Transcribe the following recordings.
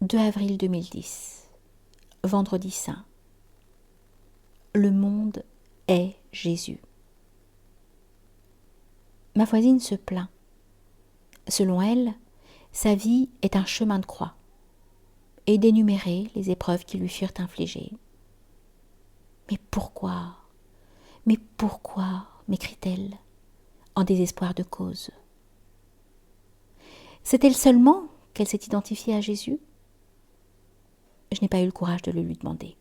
2 avril 2010, Vendredi Saint. Le monde est Jésus. Ma voisine se plaint. Selon elle, sa vie est un chemin de croix, et d'énumérer les épreuves qui lui furent infligées. « Mais pourquoi ? Mais pourquoi ?» m'écrie-t-elle, en désespoir de cause. Sait-elle seulement qu'elle s'est identifiée à Jésus ? Je n'ai pas eu le courage de le lui demander.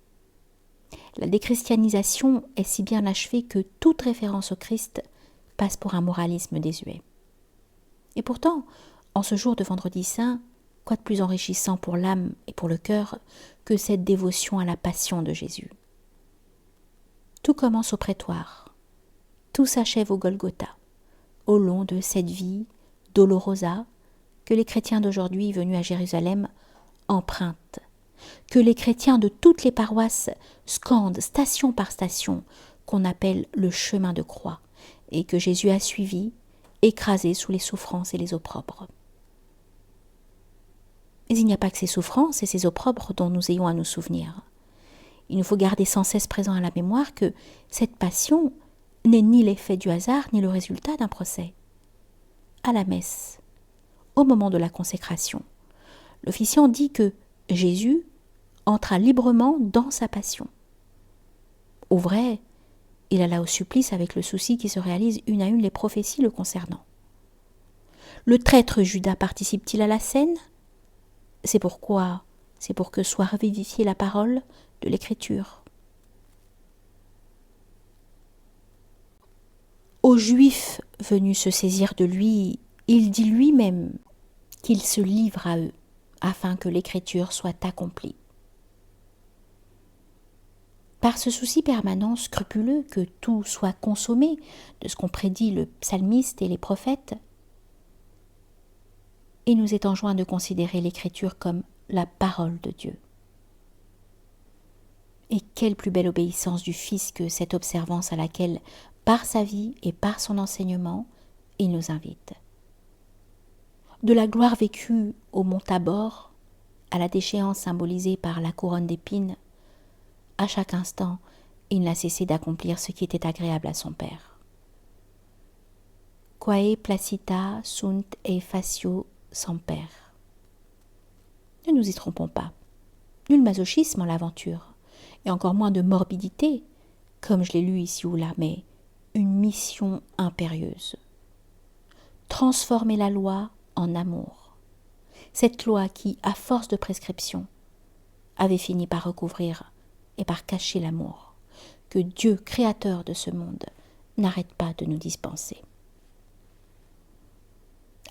La déchristianisation est si bien achevée que toute référence au Christ passe pour un moralisme désuet. Et pourtant, en ce jour de Vendredi Saint, quoi de plus enrichissant pour l'âme et pour le cœur que cette dévotion à la passion de Jésus ? Tout commence au prétoire, tout s'achève au Golgotha, au long de cette vie dolorosa que les chrétiens d'aujourd'hui venus à Jérusalem empruntent, que les chrétiens de toutes les paroisses scandent station par station, qu'on appelle le chemin de croix, et que Jésus a suivi, écrasé sous les souffrances et les opprobres. Mais il n'y a pas que ces souffrances et ces opprobres dont nous ayons à nous souvenir. Il nous faut garder sans cesse présent à la mémoire que cette passion n'est ni l'effet du hasard ni le résultat d'un procès. À la messe, au moment de la consécration, l'officiant dit que Jésus entra librement dans sa passion. Au vrai, il alla au supplice avec le souci qui se réalise une à une les prophéties le concernant. Le traître Judas participe-t-il à la scène ? C'est pour que soit revivifiée la parole de l'Écriture. Aux Juifs venus se saisir de lui, il dit lui-même qu'il se livre à eux, afin que l'Écriture soit accomplie. Par ce souci permanent, scrupuleux, que tout soit consommé de ce qu'ont prédit le psalmiste et les prophètes, il nous est enjoint de considérer l'Écriture comme la parole de Dieu. Et quelle plus belle obéissance du Fils que cette observance à laquelle, par sa vie et par son enseignement, il nous invite. De la gloire vécue au mont Tabor, à la déchéance symbolisée par la couronne d'épines, à chaque instant, il n'a cessé d'accomplir ce qui était agréable à son Père. Quae placita sunt et facio semper. Ne nous y trompons pas. Nul masochisme en l'aventure, et encore moins de morbidité, comme je l'ai lu ici ou là, mais une mission impérieuse. Transformer la loi en amour. Cette loi qui, à force de prescription, avait fini par recouvrir et par cacher l'amour que Dieu, créateur de ce monde, n'arrête pas de nous dispenser.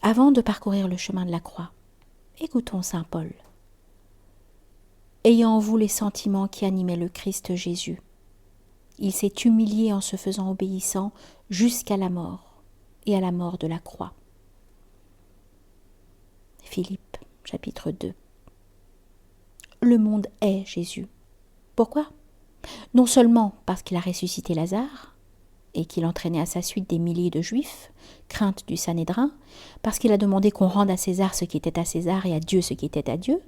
Avant de parcourir le chemin de la croix, écoutons saint Paul. Ayant en vous les sentiments qui animaient le Christ Jésus, il s'est humilié en se faisant obéissant jusqu'à la mort et à la mort de la croix. Philippe, chapitre 2. Le monde est Jésus. Pourquoi ? Non seulement parce qu'il a ressuscité Lazare et qu'il entraînait à sa suite des milliers de Juifs, crainte du Sanhédrin, parce qu'il a demandé qu'on rende à César ce qui était à César et à Dieu ce qui était à Dieu,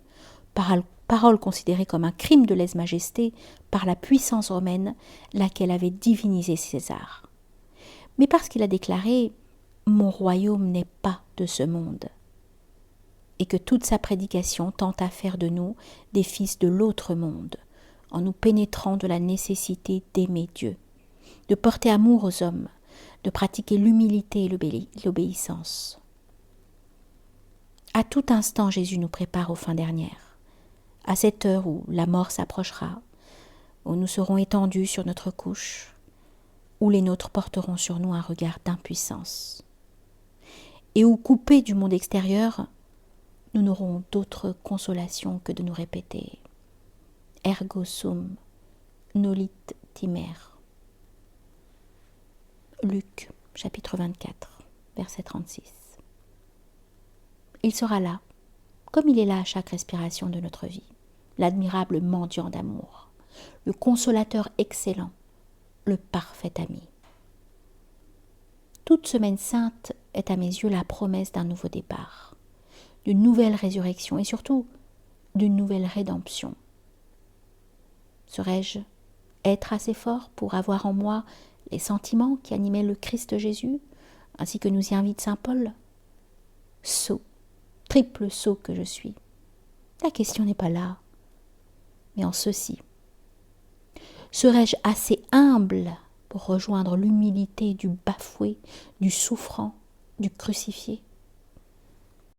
parole considérée comme un crime de lèse-majesté par la puissance romaine, laquelle avait divinisé César. Mais parce qu'il a déclaré « Mon royaume n'est pas de ce monde » et que toute sa prédication tend à faire de nous des fils de l'autre monde, en nous pénétrant de la nécessité d'aimer Dieu, de porter amour aux hommes, de pratiquer l'humilité et l'obéissance. À tout instant, Jésus nous prépare aux fins dernières, à cette heure où la mort s'approchera, où nous serons étendus sur notre couche, où les nôtres porteront sur nous un regard d'impuissance, et où, coupés du monde extérieur, nous n'aurons d'autre consolation que de nous répéter « Ergo sum, nolit timer ». Luc, chapitre 24, verset 36. Il sera là, comme il est là à chaque respiration de notre vie, l'admirable mendiant d'amour, le consolateur excellent, le parfait ami. Toute semaine sainte est à mes yeux la promesse d'un nouveau départ, d'une nouvelle résurrection et surtout d'une nouvelle rédemption. Serais-je être assez fort pour avoir en moi les sentiments qui animaient le Christ Jésus, ainsi que nous y invite saint Paul? Sot, triple sot que je suis. La question n'est pas là, mais en ceci. Serais-je assez humble pour rejoindre l'humilité du bafoué, du souffrant, du crucifié?